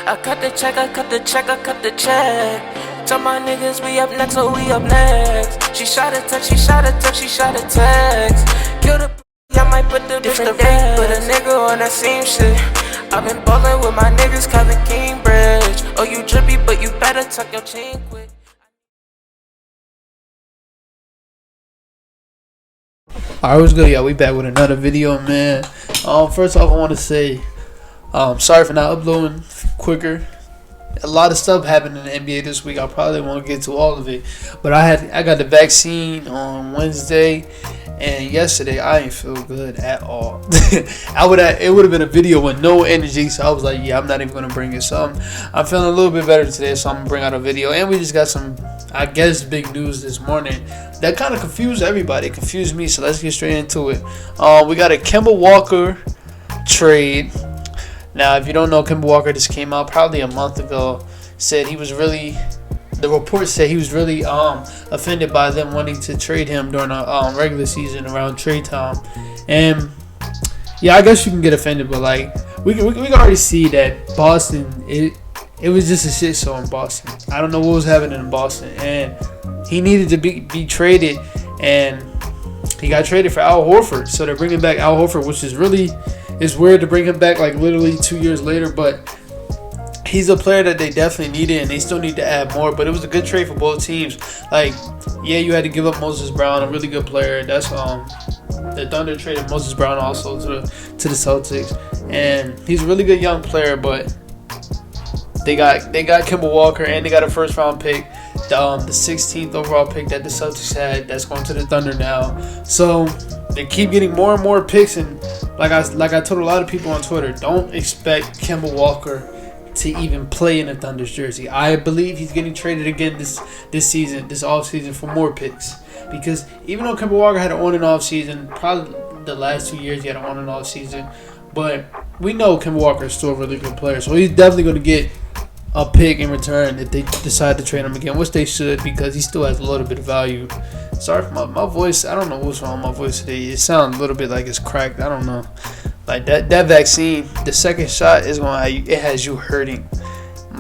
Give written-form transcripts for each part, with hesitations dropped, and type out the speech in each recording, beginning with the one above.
I cut the check, I cut the check, I cut the check. Tell my niggas we up next, so we up next. She shot a text, she shot a text, she shot a text. Kill the I might put the different day, put a nigga on that same shit. I've been ballin' with my niggas, Kevin Cambridge. Oh, you drippy, but you better tuck your chain quick. Alright, what's good, y'all? We back with another video, man. First off, I want to say, sorry for not uploading quicker. A lot of stuff happened in the NBA this week. I probably won't get to all of it, but I got the vaccine on Wednesday, and yesterday I didn't feel good at all. It would have been a video with no energy, so I was like, yeah, I'm not even gonna bring it. So I'm feeling a little bit better today, so I'm gonna bring out a video. And we just got some, I guess, big news this morning that kind of confused everybody. It confused me, so let's get straight into it. We got a Kemba Walker trade. Now, if you don't know, Kemba Walker just came out probably a month ago. The report said he was really offended by them wanting to trade him during a regular season around trade time. And yeah, I guess you can get offended, but like we can already see that Boston, it was just a shit show in Boston. I don't know what was happening in Boston, and he needed to be traded, and he got traded for Al Horford. So they're bringing back Al Horford, which is really, it's weird to bring him back like literally 2 years later, but he's a player that they definitely needed, and they still need to add more. But it was a good trade for both teams. Like, yeah, you had to give up Moses Brown, a really good player. That's the Thunder traded Moses Brown also to the Celtics, and he's a really good young player. But they got Kemba Walker, and they got a first round pick, the 16th overall pick that the Celtics had. That's going to the Thunder now. So they keep getting more and more picks, and like I told a lot of people on Twitter, don't expect Kemba Walker to even play in a Thunder's jersey. I believe he's getting traded again this season, this offseason, for more picks. Because even though Kemba Walker had an on and off season, probably the last 2 years he had an on and off season, but we know Kemba Walker is still a really good player, so he's definitely going to get a pick in return if they decide to trade him again, which they should, because he still has a little bit of value. Sorry for my voice. I don't know what's wrong with my voice today. It sounds a little bit like it's cracked. I don't know. Like that vaccine, the second shot is it has you hurting.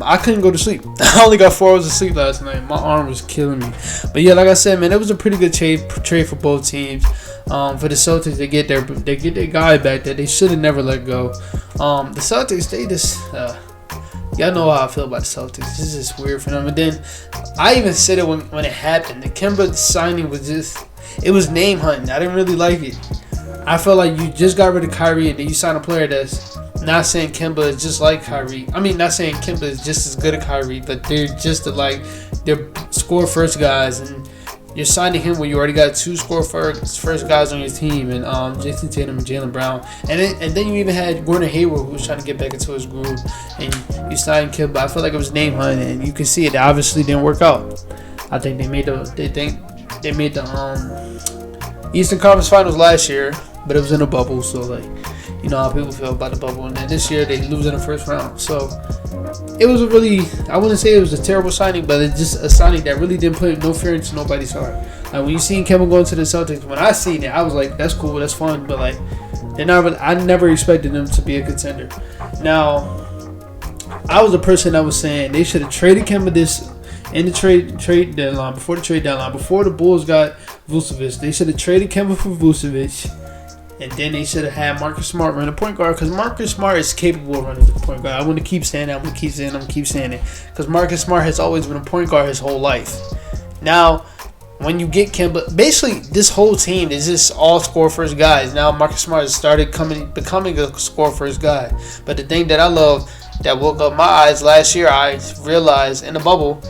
I couldn't go to sleep. I only got 4 hours of sleep last night. My arm was killing me. But yeah, like I said, man, it was a pretty good trade for both teams. For the Celtics, they get their guy back that they should have never let go. The Celtics, they just y'all know how I feel about the Celtics. This is just weird for them. And then I even said it when it happened. The Kemba signing was it was name hunting. I didn't really like it. I felt like you just got rid of Kyrie and then you sign a player that's not saying Kemba is just like Kyrie. I mean, not saying Kemba is just as good as Kyrie, but they're just they're score first guys, and you're signing him when you already got 2 score first guys on your team, and Jason Tatum and Jaylen Brown, and then you even had Gordon Hayward, who was trying to get back into his groove, and you signed Kemba. I felt like it was name hunting, and you can see it obviously didn't work out. I think they made the Eastern Conference Finals last year, but it was in a bubble, so like, you know how people feel about the bubble. And then this year they lose in the first round. So it was I wouldn't say it was a terrible signing, but it's just a signing that really didn't put no fear into nobody's heart. Like when you seen Kemba going to the Celtics, when I seen it, I was like, that's cool, that's fun, but like I never expected them to be a contender. Now, I was a person that was saying they should have traded Kemba in the trade deadline, before the Bulls got Vucevic. They should have traded Kemba for Vucevic, and then they should have had Marcus Smart run the point guard, because Marcus Smart is capable of running the point guard. I want to keep saying that. I'm going to keep saying it, because Marcus Smart has always been a point guard his whole life. Now, when you get Kemba, basically this whole team is just all score first guys. Now Marcus Smart has started becoming a score first guy. But the thing that I love that woke up my eyes last year, I realized in the bubble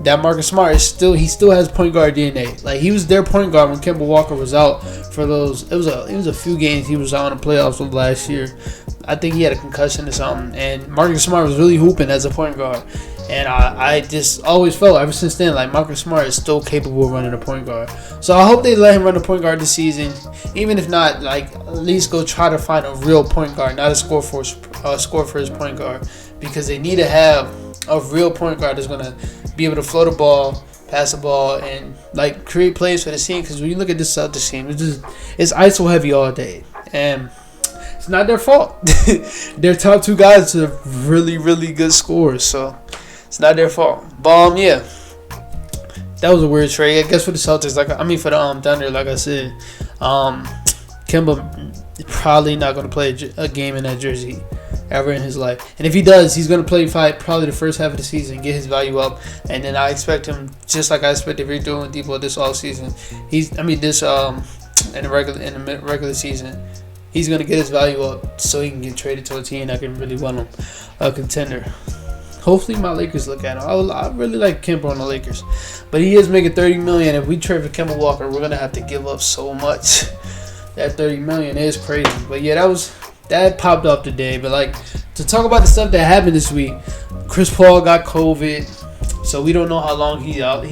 that Marcus Smart he still has point guard DNA. Like, he was their point guard when Kemba Walker was out for those. It was a few games he was out in the playoffs of last year. I think he had a concussion or something, and Marcus Smart was really hooping as a point guard. And I just always felt ever since then like Marcus Smart is still capable of running a point guard. So I hope they let him run the point guard this season. Even if not, like, at least go try to find a real point guard, not a score for his point guard, because they need to have a real point guard that's gonna be able to float the ball, pass the ball, and like create plays for the team. Because when you look at this Celtics team, it's ISO heavy all day, and it's not their fault. Their top two guys are really, really good scorers, so it's not their fault. But yeah, that was a weird trade. I guess for the Celtics, for the Thunder, like I said, Kemba probably not going to play a game in that jersey ever in his life. And if he does, he's going to play probably the first half of the season, get his value up, and then I expect him, just like I expected Victor and Depot this all season. In the regular season, he's going to get his value up so he can get traded to a team that can really want him, a contender. Hopefully my Lakers look at him. I really like Kemba on the Lakers, but he is making $30 million. If we trade for Kemba Walker, we're going to have to give up so much. That $30 million is crazy. But yeah, that popped up today. But like, to talk about the stuff that happened this week, Chris Paul got COVID, so we don't know how long he's out.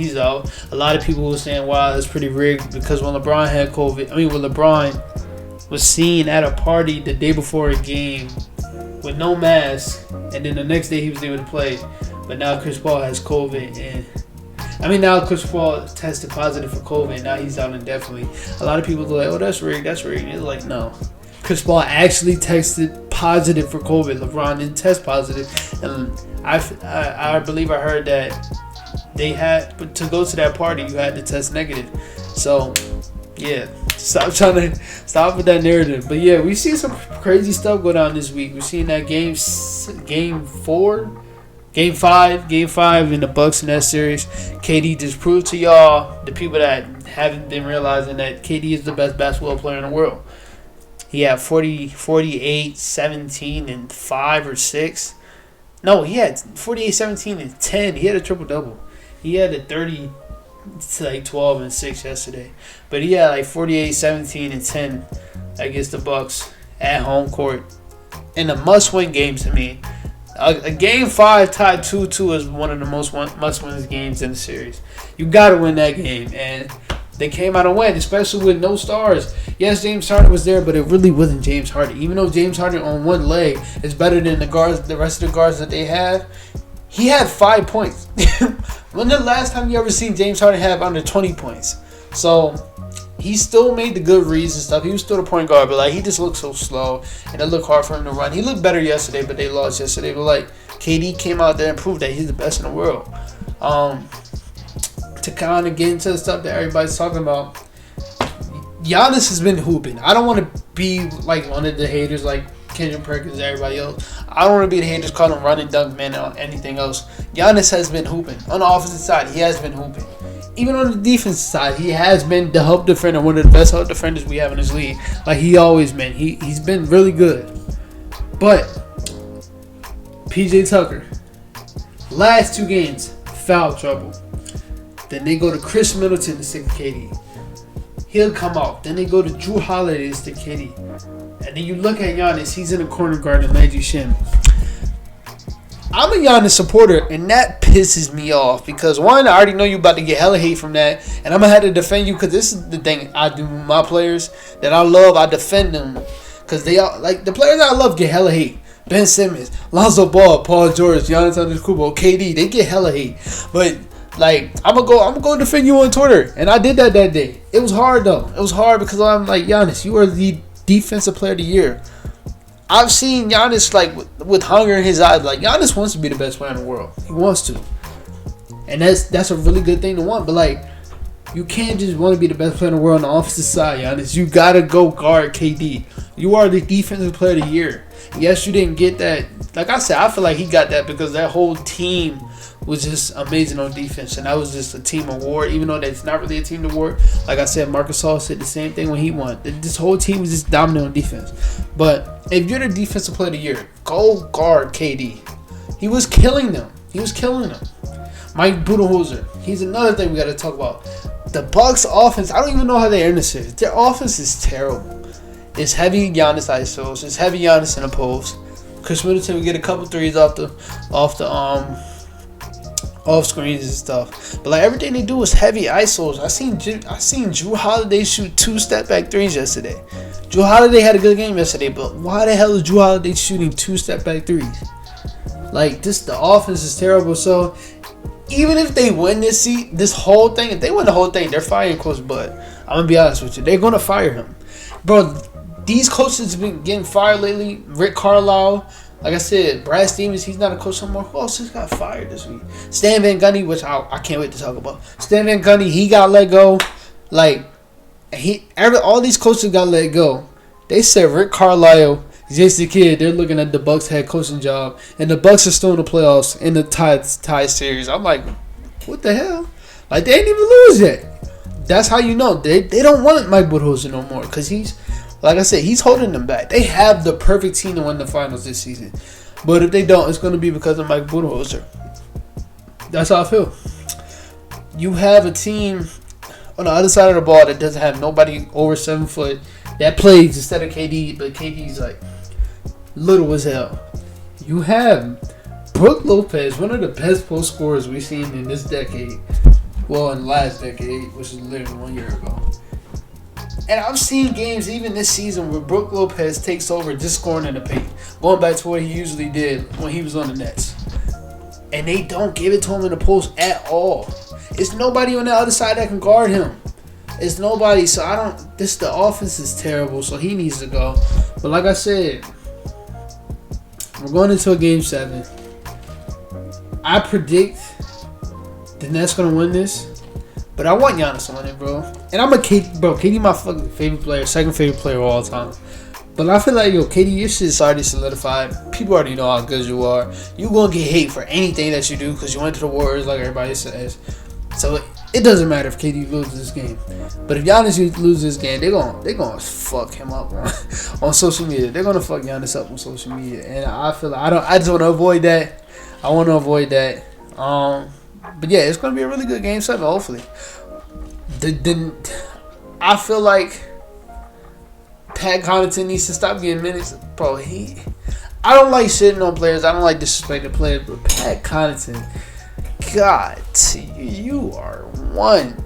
A lot of people were saying, wow, that's pretty rigged, because when LeBron had COVID, when LeBron was seen at a party the day before a game with no mask, and then the next day he was able to play. But now Chris Paul has COVID, and now Chris Paul tested positive for COVID. Now he's out indefinitely. A lot of people are like, oh, that's rigged. It's like, no. Chris Paul actually tested positive for COVID. LeBron didn't test positive. And I believe I heard that they had to go to that party, you had to test negative. So, yeah. Stop with that narrative. But yeah, we see some crazy stuff go down this week. We've seen that game 5 in the Bucks in that series. KD just proved to y'all, the people that haven't been realizing, that KD is the best basketball player in the world. He had 48, 17, and 5 or 6. No, he had 48, 17, and 10. He had a triple-double. He had a 30 to 12 and 6 yesterday. But he had 48, 17, and 10 against the Bucks at home court. In a must-win game to me. A game 5 tied 2-2 is one of the most must-win games in the series. You got to win that game. And they came out and win, especially with no stars. Yes, James Harden was there, but it really wasn't James Harden. Even though James Harden on one leg is better than the rest of the guards that they had, he had 5 points. When the last time you ever seen James Harden have under 20 points? So he still made the good reads and stuff. He was still the point guard, but he just looked so slow, and it looked hard for him to run. He looked better yesterday, but they lost yesterday. But KD came out there and proved that he's the best in the world. To kind of get into the stuff that everybody's talking about, Giannis has been hooping. I don't want to be one of the haters like Kendrick Perkins and everybody else. I don't want to be the haters calling him running dunk man or anything else. Giannis has been hooping. On the offensive side, he has been hooping. Even on the defensive side, he has been the help defender, one of the best help defenders we have in this league. He always been. He's been really good. But PJ Tucker, last 2 games, foul trouble. Then they go to Chris Middleton to stick KD. He'll come out. Then they go to Drew Holiday to stick KD. And then you look at Giannis, he's in the corner guarding Magic Shim. I'm a Giannis supporter, and that pisses me off because, one, I already know you about to get hella hate from that, and I'm going to have to defend you because this is the thing I do with my players that I love. I defend them because they are, the players I love get hella hate. Ben Simmons, Lonzo Ball, Paul George, Giannis Antetokounmpo, KD, they get hella hate. But I'm gonna go defend you on Twitter, and I did that day. It was hard though. It was hard because I'm Giannis, you are the defensive player of the year. I've seen Giannis with hunger in his eyes. Giannis wants to be the best player in the world. He wants to, and that's a really good thing to want. But you can't just want to be the best player in the world on the offensive side, Giannis. You gotta go guard KD. You are the defensive player of the year. Yes, you didn't get that. Like I said, I feel like he got that because that whole team was just amazing on defense, and that was just a team award, even though that's not really a team award. Like I said, Marcus Gasol said the same thing when he won. This whole team was just dominant on defense. But if you're the defensive player of the year, go guard KD. He was killing them. Mike Budenholzer, he's another thing we got to talk about. The Bucks offense, I don't even know how they earn this series. Their offense is terrible. It's heavy Giannis isos. It's heavy Giannis in the post. Chris Middleton will get a couple threes off screens and stuff. But everything they do is heavy isos. I seen Drew Holiday shoot 2 step-back threes yesterday. Drew Holiday had a good game yesterday, but why the hell is Drew Holiday shooting 2 step-back threes? The offense is terrible. So even if they win this whole thing, if they win the whole thing, they're firing Coach Bud. I'm gonna be honest with you, they're gonna fire him, bro. these coaches have been getting fired lately. Rick Carlisle, like I said, Brad Stevens, he's not a coach anymore. Who else just got fired this week? Stan Van Gundy, which I can't wait to talk about. Stan Van Gundy, he got let go. Like, all these coaches got let go. They said Rick Carlisle, Jason Kidd, they're looking at the Bucks head coaching job, and the Bucks are still in the playoffs in the tie series. I'm like, what the hell? Like, they ain't even lose yet. That's how you know they don't want Mike Budenholzer no more, because he's, like I said, he's holding them back. They have the perfect team to win the finals this season, but if they don't, it's going to be because of Mike Budenholzer. That's how I feel. You have a team on the other side of the ball that doesn't have nobody over 7 foot that plays instead of KD, but KD's like little as hell. You have Brook Lopez, one of the best post scorers we've seen in this decade. Well, in the last decade, which is literally 1 year ago. And I've seen games even this season where Brook Lopez takes over just scoring in the paint, going back to what he usually did when he was on the Nets. And they don't give it to him in the post at all. It's nobody on the other side that can guard him. It's nobody, so the offense is terrible, so he needs to go. But like I said, we're going into a game 7. I predict the Nets going to win this, but I want Giannis to win it, bro. And I'm a KD, bro. KD my fucking favorite player, second favorite player of all time. But I feel like, KD, your shit's already solidified. People already know how good you are. You going to get hate for anything that you do because you went to the Warriors like everybody says. So it doesn't matter if KD loses this game. But if Giannis loses this game, they're gonna fuck him up on social media. They're gonna fuck Giannis up on social media. And I feel like I just want to avoid that. I want to avoid that. But yeah, it's gonna be a really good game 7, hopefully. I feel like Pat Connaughton needs to stop getting minutes. Bro, I don't like shitting on players. I don't like disrespecting players. But Pat Connaughton, God, you are one.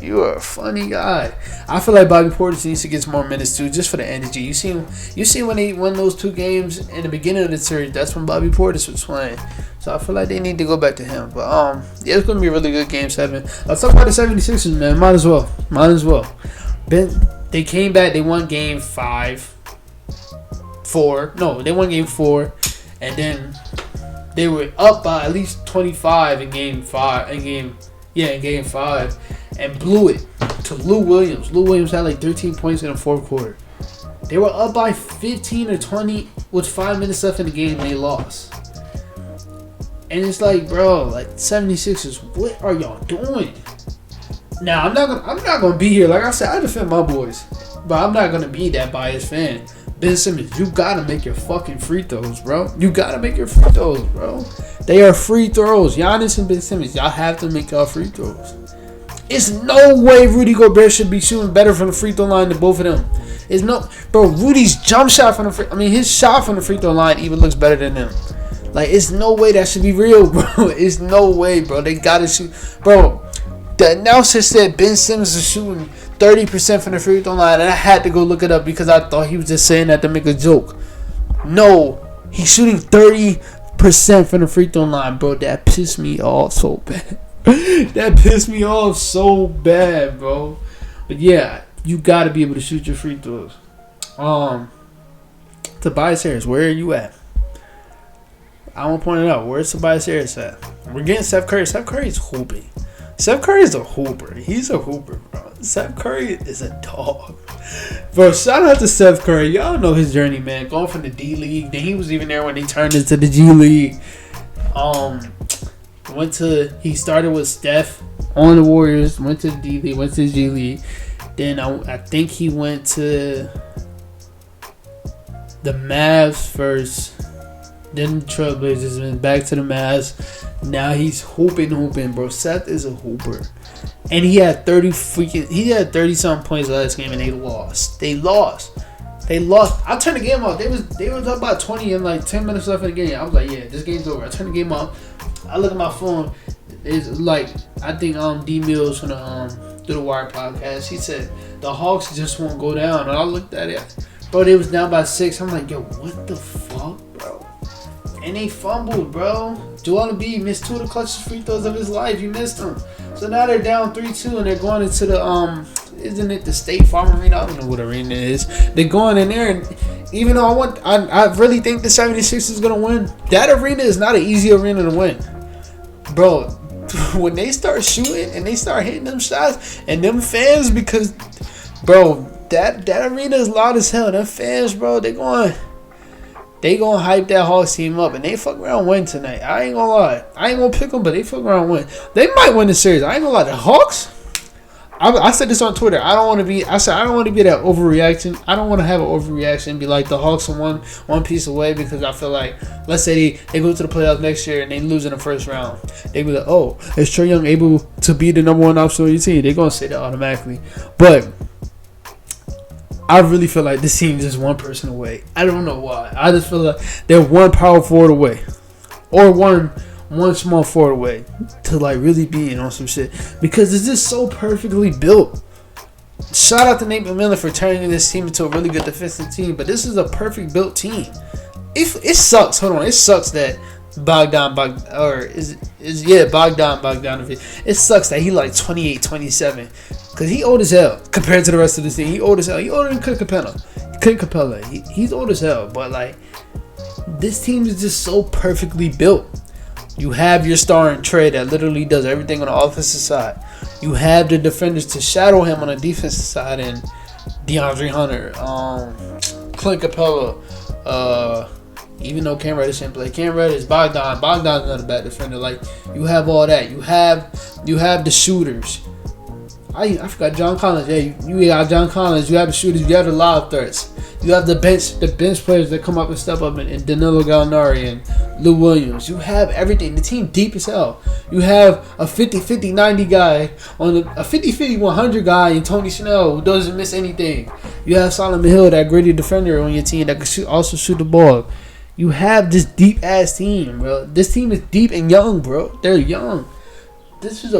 You are a funny guy. I feel like Bobby Portis needs to get some more minutes too, just for the energy. You see when they won those 2 games in the beginning of the series, that's when Bobby Portis was playing. So I feel like they need to go back to him. But yeah, it's gonna be a really good game 7. Let's talk about the 76ers, man. Might as well. They came back. They won game 4. No, they won game 4, and then they were up by at least 25 in game 5. In game 5, and blew it to Lou Williams. Lou Williams had like 13 points in the 4th quarter. They were up by 15 or 20 with 5 minutes left in the game, and they lost. And it's like, bro, like 76ers, what are y'all doing? Now I'm not gonna be here. Like I said, I defend my boys, but I'm not gonna be that biased fan. Ben Simmons, you gotta make your fucking free throws, bro. You gotta make your free throws, bro. They are free throws. Giannis and Ben Simmons, y'all have to make y'all free throws. It's no way Rudy Gobert should be shooting better from the free throw line than both of them. It's no, bro. Rudy's jump shot from his shot from the free throw line even looks better than them. Like, it's no way that should be real, bro. It's no way, bro. They gotta shoot, bro. The announcer said Ben Simmons is shooting 30% from the free throw line, and I had to go look it up because I thought he was just saying that to make a joke. No, he's shooting 30% from the free throw line, bro. That pissed me off so bad. That pissed me off so bad, bro. But yeah, you gotta be able to shoot your free throws. Tobias Harris, where are you at? I want to point it out. Where's Tobias Harris at? We're getting Steph Curry. Steph Curry's hooping. Steph Curry is a hooper. He's a hooper, bro. Steph Curry is a dog. Bro, shout out to Steph Curry. Y'all know his journey, man. Going from the D League. Then he was even there when they turned into the G League. He started with Steph on the Warriors. Went to the D League. Went to the G League. Then I think he went to the Mavs first. Then the Trailblazers, and back to the Mavs. Now he's hooping, bro. Seth is a hooper, and he had 30-something points last game, and they lost. I turned the game off. They was up by 20 and like 10 minutes left in the game. I was like, yeah, this game's over. I turned the game off. I look at my phone. It's like, I think D Mills from the Through the Wire podcast. He said the Hawks just won't go down, and I looked at it, bro. They was down by 6. I'm like, yo, what the fuck, bro? And they fumbled, bro. Joel Embiid missed 2 of the clutchest free throws of his life. He missed them. So now they're down 3-2, and they're going into the Isn't it the State Farm Arena? I don't know what arena it is. They're going in there, and even though I really think the 76ers is gonna win. That arena is not an easy arena to win, bro. When they start shooting and they start hitting them shots, and them fans, because, bro, that arena is loud as hell. Them fans, bro, they gonna hype that Hawks team up, and they fuck around win tonight. I ain't gonna lie. I ain't gonna pick them, but they fuck around win. They might win the series. I ain't gonna lie. The Hawks, I said this on Twitter. I don't want to be that overreaction. I don't want to have an overreaction and be like the Hawks are one piece away, because I feel like, let's say they go to the playoffs next year and they lose in the first round. They be like, oh, is Trae Young able to be the number one option on your team? They're gonna say that automatically. But I really feel like this team is just one person away. I don't know why. I just feel like they're one power forward away, or one small forward away, to like really be in on some shit, because it's just so perfectly built. Shout out to Nate McMillan for turning this team into a really good defensive team, but this is a perfect built team. It sucks. Hold on, it sucks that Bogdanovic. It sucks that he like 28, 27. Because he old as hell compared to the rest of the team. He old as hell. He older than Clint Capella. He's old as hell. But, like, this team is just so perfectly built. You have your star in Trae that literally does everything on the offensive side. You have the defenders to shadow him on the defensive side, and DeAndre Hunter, Clint Capella, even though Cam Reddish didn't play. Cam Reddish, Bogdan's not a bad defender. Like, you have all that. You have the shooters. I forgot John Collins. Yeah, you got John Collins. You have the shooters. You have the lob threats. You have the bench players that come up and step up, and Danilo Gallinari and Lou Williams. You have everything. The team deep as hell. You have a 50-50-90 guy a 50-50-100 guy in Tony Snell who doesn't miss anything. You have Solomon Hill, that gritty defender on your team that can also shoot the ball. You have this deep ass team, bro. This team is deep and young, bro. They're young. This is a